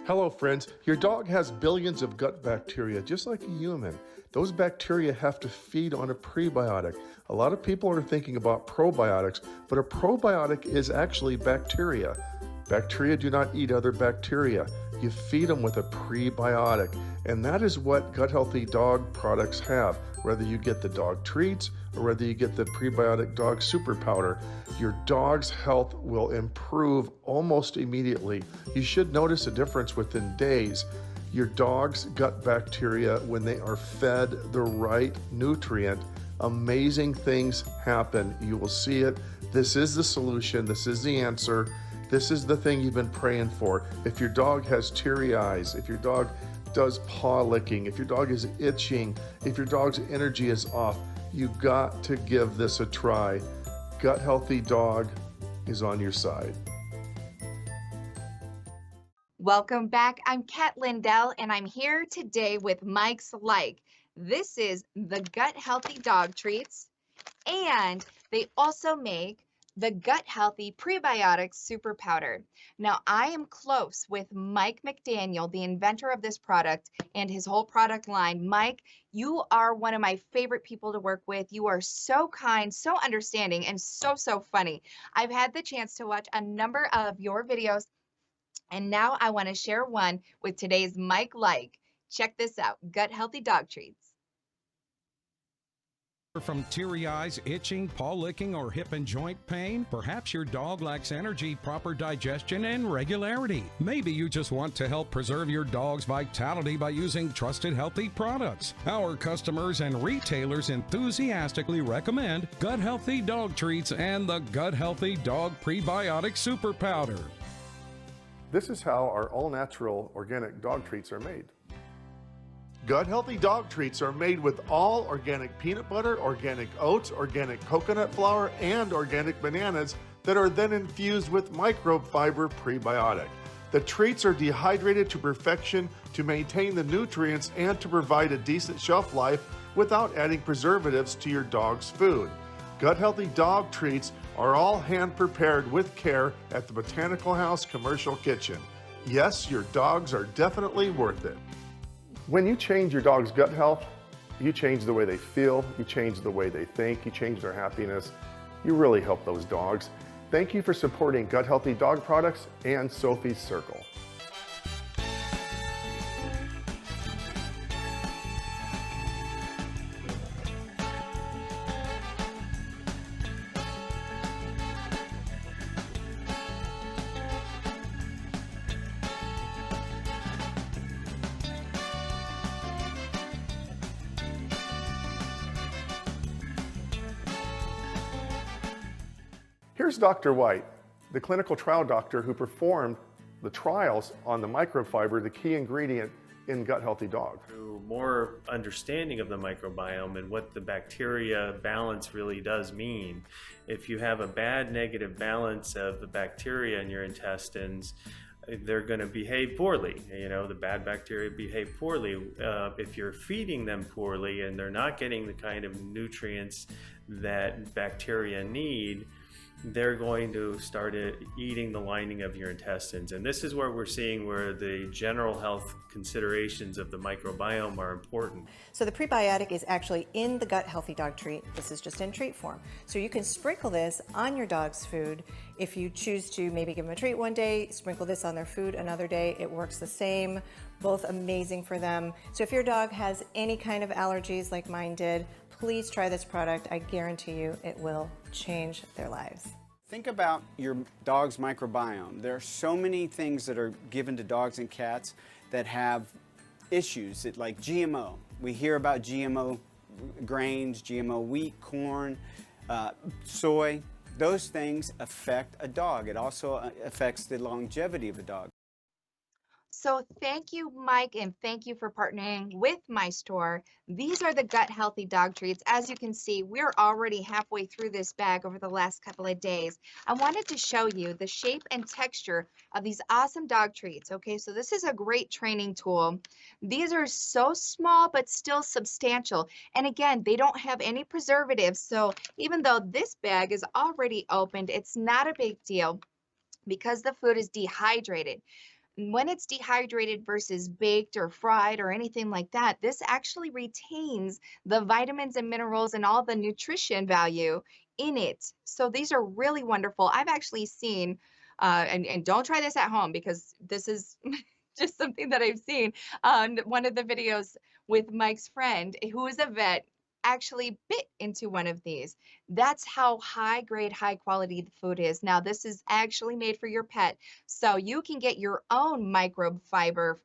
Hello friends, your dog has billions of gut bacteria just like a human. Those bacteria have to feed on a prebiotic. A lot of people are thinking about probiotics, but a probiotic is actually bacteria. Bacteria do not eat other bacteria. You feed them with a prebiotic, and that is what Gut Healthy Dog products have. Whether you get the dog treats or whether you get the prebiotic dog super powder, your dog's health will improve almost immediately. You should notice a difference within days. Your dog's gut bacteria, when they are fed the right nutrient, amazing things happen. You will see it. This is the solution. This is the answer. This is the thing you've been praying for. If your dog has teary eyes, if your dog does paw licking, if your dog is itching, if your dog's energy is off, you got to give this a try. Gut Healthy Dog is on your side. Welcome back. I'm Kat Lindell, and I'm here today with Mike's Like. This is the Gut Healthy Dog Treats, and they also make the Gut Healthy Prebiotic Super Powder. Now, I am close with Mike McDaniel, the inventor of this product and his whole product line. Mike, you are one of my favorite people to work with. You are so kind, so understanding, and so funny. I've had the chance to watch a number of your videos, and now I want to share one with today's Mike Like. Check this out, Gut Healthy Dog Treats. From teary eyes, itching, paw licking, or hip and joint pain? Perhaps your dog lacks energy, proper digestion, and regularity. Maybe you just want to help preserve your dog's vitality by using trusted healthy products. Our customers and retailers enthusiastically recommend Gut Healthy Dog Treats and the Gut Healthy Dog Prebiotic Super Powder. This is how our all-natural organic dog treats are made. Gut Healthy Dog Treats are made with all organic peanut butter, organic oats, organic coconut flour, and organic bananas that are then infused with MicrobeFiber Prebiotic. The treats are dehydrated to perfection to maintain the nutrients and to provide a decent shelf life without adding preservatives to your dog's food. Gut Healthy Dog Treats are all hand prepared with care at the Botanical House Commercial Kitchen. Yes, your dogs are definitely worth it. When you change your dog's gut health, you change the way they feel, you change the way they think, you change their happiness. You really help those dogs. Thank you for supporting Gut Healthy Dog Products and Sophie's Circle. Here's Dr. White, the clinical trial doctor who performed the trials on the microfiber, the key ingredient in Gut Healthy Dog. Through more understanding of the microbiome and what the bacteria balance really does mean, if you have a bad negative balance of the bacteria in your intestines, they're going to behave poorly. You know, the bad bacteria behave poorly. If you're feeding them poorly and they're not getting the kind of nutrients that bacteria need, they're going to start eating the lining of your intestines. And this is where we're seeing where the general health considerations of the microbiome are important. So the prebiotic is actually in the Gut Healthy Dog Treat. This is just in treat form. So you can sprinkle this on your dog's food. If you choose to maybe give them a treat one day, sprinkle this on their food another day. It works the same, both amazing for them. So if your dog has any kind of allergies like mine did, please try this product. I guarantee you it will change their lives. Think about your dog's microbiome. There are so many things that are given to dogs and cats that have issues, like GMO. We hear about GMO grains, GMO wheat, corn, soy. Those things affect a dog. It also affects the longevity of a dog. So thank you, Mike, and thank you for partnering with my store. These are the Gut Healthy Dog Treats. As you can see, we're already halfway through this bag over the last couple of days. I wanted to show you the shape and texture of these awesome dog treats. Okay, so this is a great training tool. These are so small, but still substantial. And again, they don't have any preservatives. So even though this bag is already opened, it's not a big deal because the food is dehydrated. when it's dehydrated versus baked or fried or anything like that, this actually retains the vitamins and minerals and all the nutrition value in it. So these are really wonderful. I've actually seen, and don't try this at home because this is just something that I've seen on one of the videos with Mike's friend, who is a vet, actually bit into one of these. That's how high grade, high quality the food is. Now, this is actually made for your pet, so you can get your own microbe fiber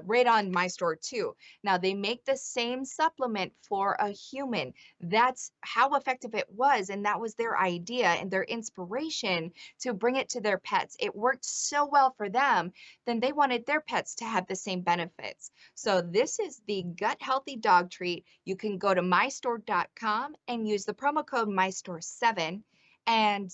right on my store too. Now, they make the same supplement for a human. That's how effective it was, and that was their idea and their inspiration to bring it to their pets. It worked so well for them, then they wanted their pets to have the same benefits. So this is the Gut Healthy Dog Treat. You can go to mystore.com and use the promo code MYSTORE7, and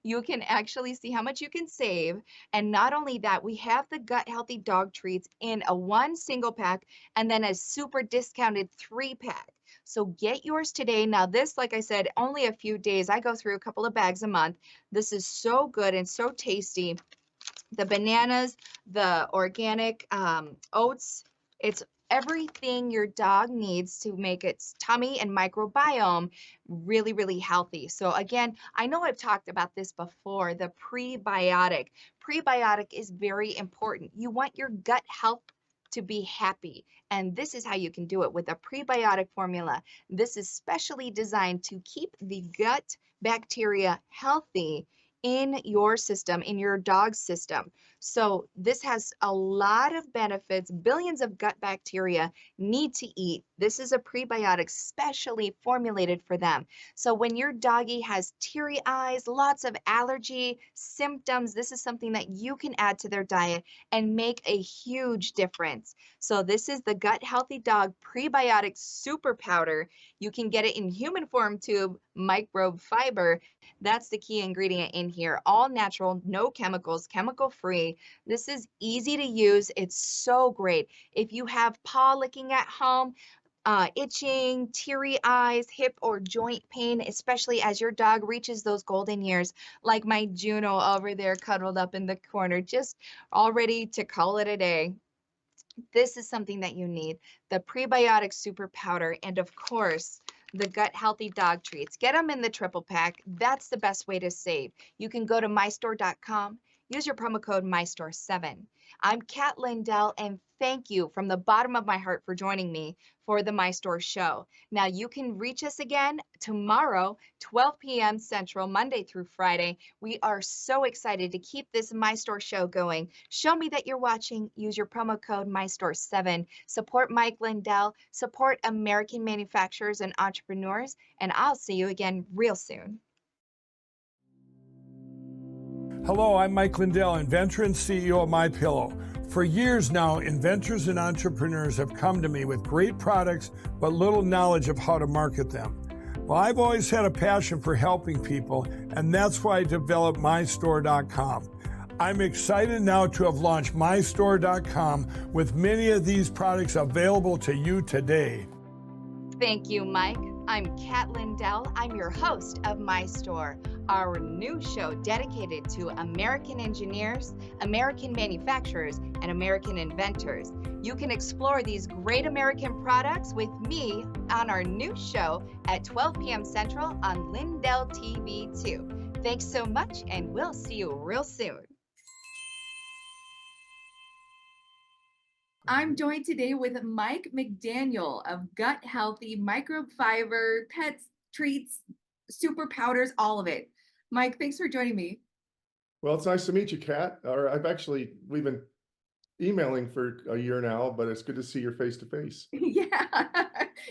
you can actually see how much you can save. And not only that, we have the Gut Healthy Dog Treats in a 1 single pack and then a super discounted 3-pack. So get yours today. Now this, like I said, only a few days. I go through a couple of bags a month. This is so good and so tasty. The bananas, the organic oats, it's everything your dog needs to make its tummy and microbiome really, really healthy. So again, I know I've talked about this before, the prebiotic. Prebiotic is very important. You want your gut health to be happy. And this is how you can do it with a prebiotic formula. This is specially designed to keep the gut bacteria healthy in your system, in your dog's system. So this has a lot of benefits. Billions of gut bacteria need to eat. This is a prebiotic specially formulated for them. So when your doggy has teary eyes, lots of allergy symptoms, this is something that you can add to their diet and make a huge difference. So this is the Gut Healthy Dog Prebiotic Super Powder. You can get it in human form tube, MicrobeFiber. That's the key ingredient in here. All natural, no chemicals, chemical free. This is easy to use. It's so great. If you have paw licking at home, itching, teary eyes, hip or joint pain, especially as your dog reaches those golden years, like my Juno over there cuddled up in the corner, just all ready to call it a day. This is something that you need. The prebiotic super powder, and of course, the Gut Healthy Dog Treats. Get them in the triple pack. That's the best way to save. You can go to mystore.com, use your promo code MYSTORE7. I'm Kat Lindell, and thank you from the bottom of my heart for joining me for the My Store show. Now, you can reach us again tomorrow, 12 p.m. Central, Monday through Friday. We are so excited to keep this My Store show going. Show me that you're watching. Use your promo code MYSTORE7. Support Mike Lindell. Support American manufacturers and entrepreneurs. And I'll see you again real soon. Hello, I'm Mike Lindell, inventor and CEO of MyPillow. For years now, inventors and entrepreneurs have come to me with great products, but little knowledge of how to market them. Well, I've always had a passion for helping people, and that's why I developed mystore.com. I'm excited now to have launched mystore.com with many of these products available to you today. Thank you, Mike. I'm Kat Lindell. I'm your host of My Store, our new show dedicated to American engineers, American manufacturers, and American inventors. You can explore these great American products with me on our new show at 12 p.m. Central on Lindell TV 2. Thanks so much, and we'll see you real soon. I'm joined today with Mike McDaniel of Gut Healthy, MicrobeFiber, Pets, Treats, Super Powders, all of it. Mike, thanks for joining me. Well, it's nice to meet you, Kat. We've been emailing for a year now, but it's good to see your face to face. Yeah,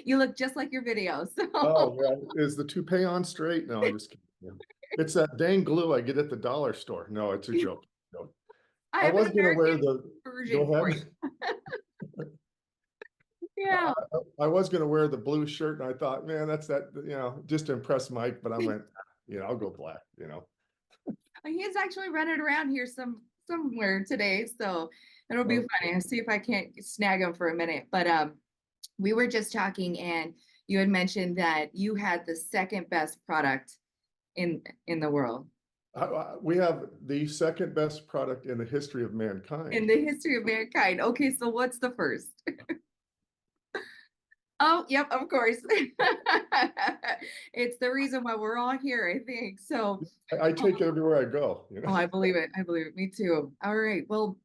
you look just like your videos. So. Oh, yeah. Is the toupee on straight? No, I'm just kidding. Yeah. It's that dang glue I get at the dollar store. No, it's a joke. No. I was going to wear the version. Go ahead. Yeah. I was going to wear the blue shirt, and I thought, man, that's just to impress Mike. But I went, I'll go black. He's actually running around here somewhere today, so it'll be funny. I'll see if I can't snag him for a minute. But we were just talking, and you had mentioned that you had the second best product in the world. We have the second best product in the history of mankind. In the history of mankind. Okay, so what's the first? Oh, yep, of course. It's the reason why we're all here, I think. So, I take it everywhere I go, you know. oh, I believe it. I believe it. Me too. All right. Well,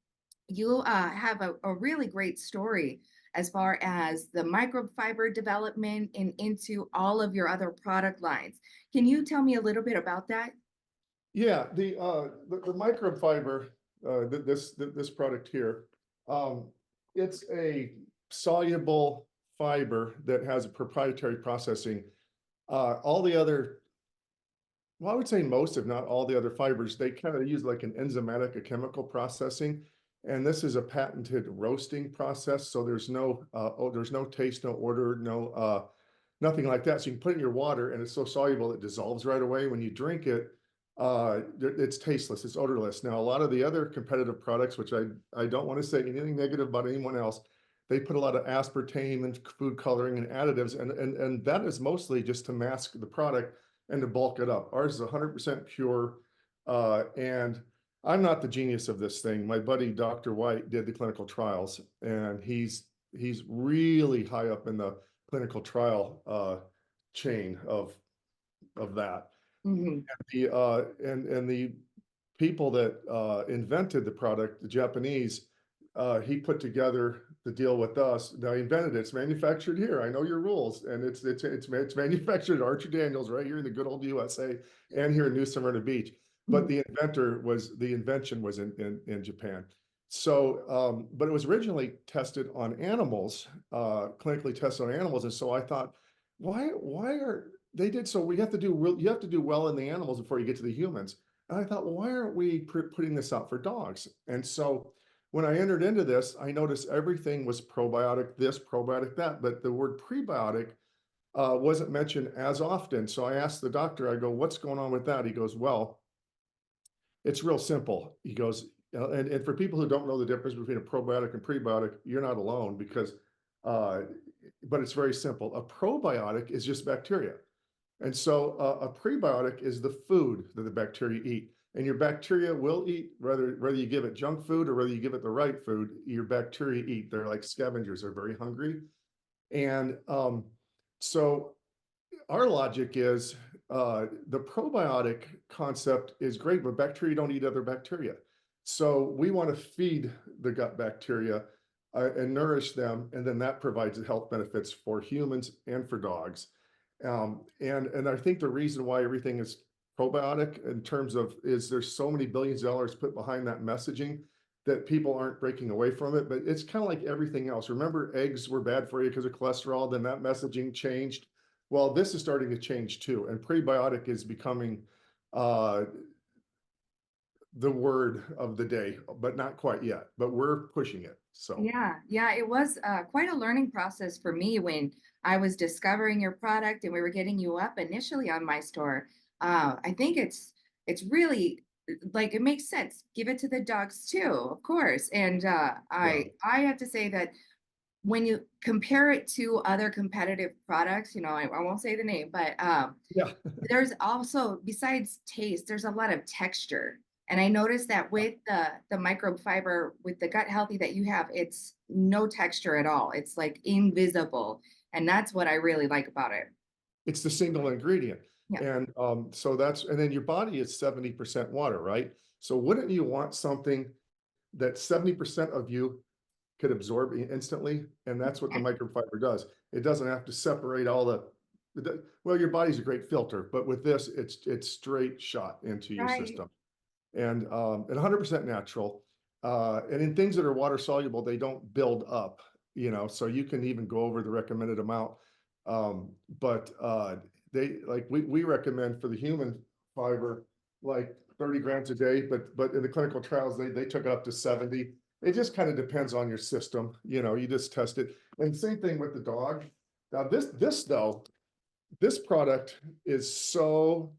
you have a really great story as far as the microfiber development and into all of your other product lines. Can you tell me a little bit about that? Yeah, the microfiber, this product here, it's a soluble fiber that has a proprietary processing. All the other, well, I would say most, if not all the other fibers, they kind of use like an enzymatic, a chemical processing. And this is a patented roasting process. So there's no, there's no taste, no odor, no, nothing like that. So you can put it in your water and it's so soluble it dissolves right away. When you drink it, it's tasteless, it's odorless. Now, a lot of the other competitive products, which I don't want to say anything negative about anyone else, they put a lot of aspartame and food coloring and additives, and that is mostly just to mask the product and to bulk it up. Ours is 100% pure, and I'm not the genius of this thing. My buddy, Dr. White, did the clinical trials, and he's really high up in the clinical trial chain of that. Mhm. And the people that invented the product, the Japanese, he put together the deal with us. Now he invented it. It's manufactured here. I know your rules, and it's manufactured at Archer Daniels right here in the good old USA and here in New Smyrna Beach. But the invention was in Japan. So, but it was originally tested on animals, clinically tested on animals, and so I thought, why are they did so you have to do well in the animals before you get to the humans. And I thought, well, why aren't we putting this out for dogs? And so when I entered into this, I noticed everything was probiotic, this, probiotic, that, but the word prebiotic wasn't mentioned as often. So I asked the doctor, I go, what's going on with that? He goes, well, it's real simple. He goes, and for people who don't know the difference between a probiotic and prebiotic, you're not alone because, but it's very simple. A probiotic is just bacteria. And so a prebiotic is the food that the bacteria eat. And your bacteria will eat, whether you give it junk food or whether you give it the right food, your bacteria eat. They're like scavengers. They're very hungry. And so our logic is the probiotic concept is great, but bacteria don't eat other bacteria. So we want to feed the gut bacteria and nourish them. And then that provides the health benefits for humans and for dogs. And I think the reason why everything is probiotic in terms of is there's so many billions of dollars put behind that messaging that people aren't breaking away from it. But it's kind of like everything else. Remember, eggs were bad for you because of cholesterol. Then that messaging changed. Well, this is starting to change too. And prebiotic is becoming the word of the day, but not quite yet. But we're pushing it. So Yeah, it was quite a learning process for me when I was discovering your product and we were getting you up initially on my store. I think it's really like it makes sense. Give it to the dogs too, of course. And yeah, I have to say that when you compare it to other competitive products, I won't say the name, but yeah. there's also, besides taste, there's a lot of texture. And I noticed that with the microfiber, with the gut healthy that you have, it's no texture at all. It's like invisible. And that's what I really like about it. It's the single ingredient. Yeah. And so and then your body is 70% water, right? So wouldn't you want something that 70% of you could absorb instantly? And that's what the microfiber does. It doesn't have to separate all well, your body's a great filter, but with this, it's straight shot into your Right. system. And 100% natural. And in things that are water soluble, they don't build up, so you can even go over the recommended amount. But we recommend for the human fiber, like 30 grams a day, but in the clinical trials, they took it up to 70. It just kind of depends on your system. You just test it. And same thing with the dog. Now this product is so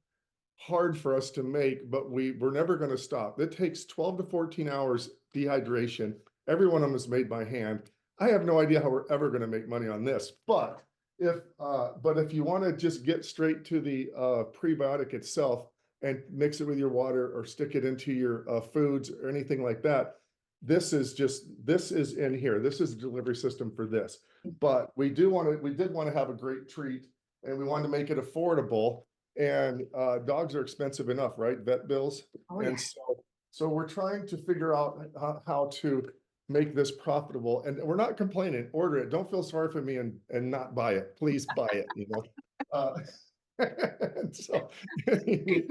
hard for us to make, but we're never going to stop. It takes 12 to 14 hours dehydration. Every one of them is made by hand. I have no idea how we're ever going to make money on this, but if you want to just get straight to the prebiotic itself, and mix it with your water or stick it into your foods or anything like that. This is in here. This is the delivery system for this. But we did want to have a great treat, and we wanted to make it affordable. And dogs are expensive enough, right? Vet bills. Oh, And yeah. so we're trying to figure out how to make this profitable. And we're not complaining. Order it. Don't feel sorry for me and not buy it. Please buy it. You know. So anyway,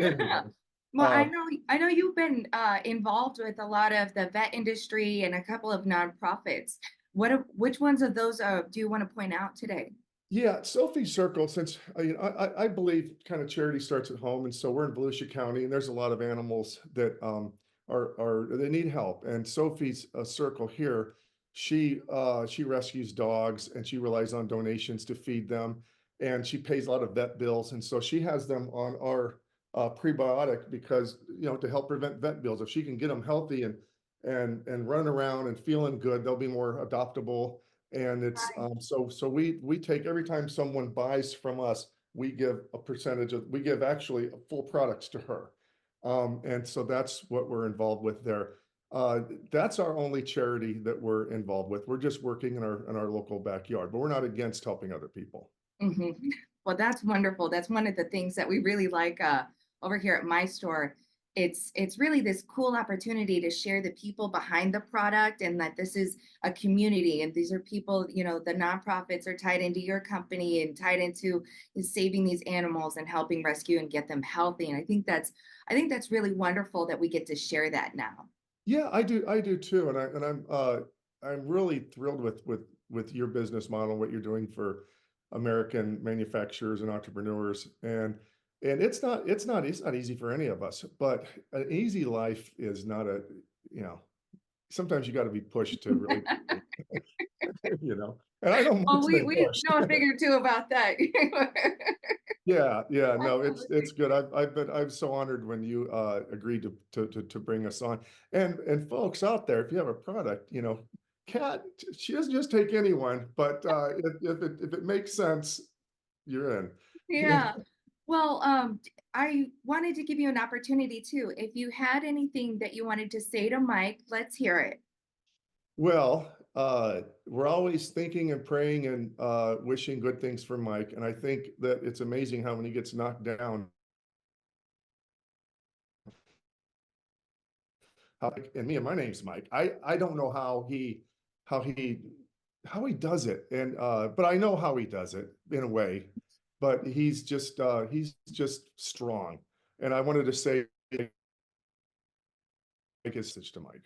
Well, uh, I know you've been involved with a lot of the vet industry and a couple of nonprofits. Which ones of those do you want to point out today? yeah, Sophie's Circle, since I believe kind of charity starts at home, and so we're in Volusia County, and there's a lot of animals that are they need help. And Sophie's Circle here, she rescues dogs, and she relies on donations to feed them, and she pays a lot of vet bills, and so she has them on our prebiotic because to help prevent vet bills. If she can get them healthy and running around and feeling good, they'll be more adoptable. And it's so we take, every time someone buys from us, we give a percentage of, we give actually full products to her. And so that's what we're involved with there. That's our only charity that we're involved with. We're just working in our local backyard, but we're not against helping other people. Hmm. Well, that's wonderful. That's one of the things that we really like over here at my store. It's really this cool opportunity to share the people behind the product, and that this is a community, and these are people, the nonprofits are tied into your company and tied into saving these animals and helping rescue and get them healthy. And I think that's really wonderful that we get to share that now. Yeah, I do too. I'm really thrilled with your business model, what you're doing for American manufacturers and entrepreneurs. And it's not easy for any of us, but an easy life is not sometimes you got to be pushed to really, and I don't mind Oh, being we pushed. know a thing or two about that. Yeah, no, it's Absolutely. good. I'm so honored when you agreed to bring us on. And folks out there, if you have a product, Kat, she doesn't just take anyone, but if it makes sense, you're in. Yeah. Yeah. Well, I wanted to give you an opportunity too. If you had anything that you wanted to say to Mike, let's hear it. Well, we're always thinking and praying and wishing good things for Mike. And I think that it's amazing how when he gets knocked down, my name's Mike. I don't know how he how he does it. And but I know how he does it in a way. But he's just strong. And I wanted to say a stitch to Mike.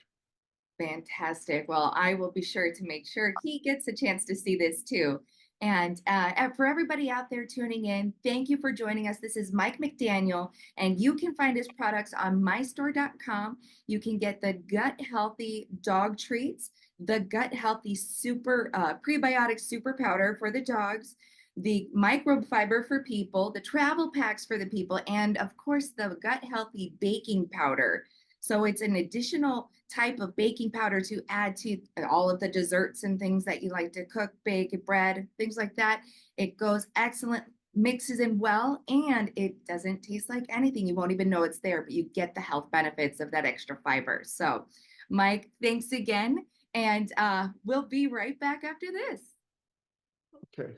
Fantastic. Well, I will be sure to make sure he gets a chance to see this too. And for everybody out there tuning in, thank you for joining us. This is Mike McDaniel, and you can find his products on mystore.com. You can get the Gut Healthy Dog Treats, the Gut Healthy Super Prebiotic Super Powder for the dogs, the MicrobeFiber for people, the travel packs for the people, and of course, the Gut Healthy Baking Powder. So it's an additional type of baking powder to add to all of the desserts and things that you like to cook, bake, bread, things like that. It goes excellent, mixes in well, and it doesn't taste like anything. You won't even know it's there, but you get the health benefits of that extra fiber. So, Mike, thanks again. And we'll be right back after this. Okay.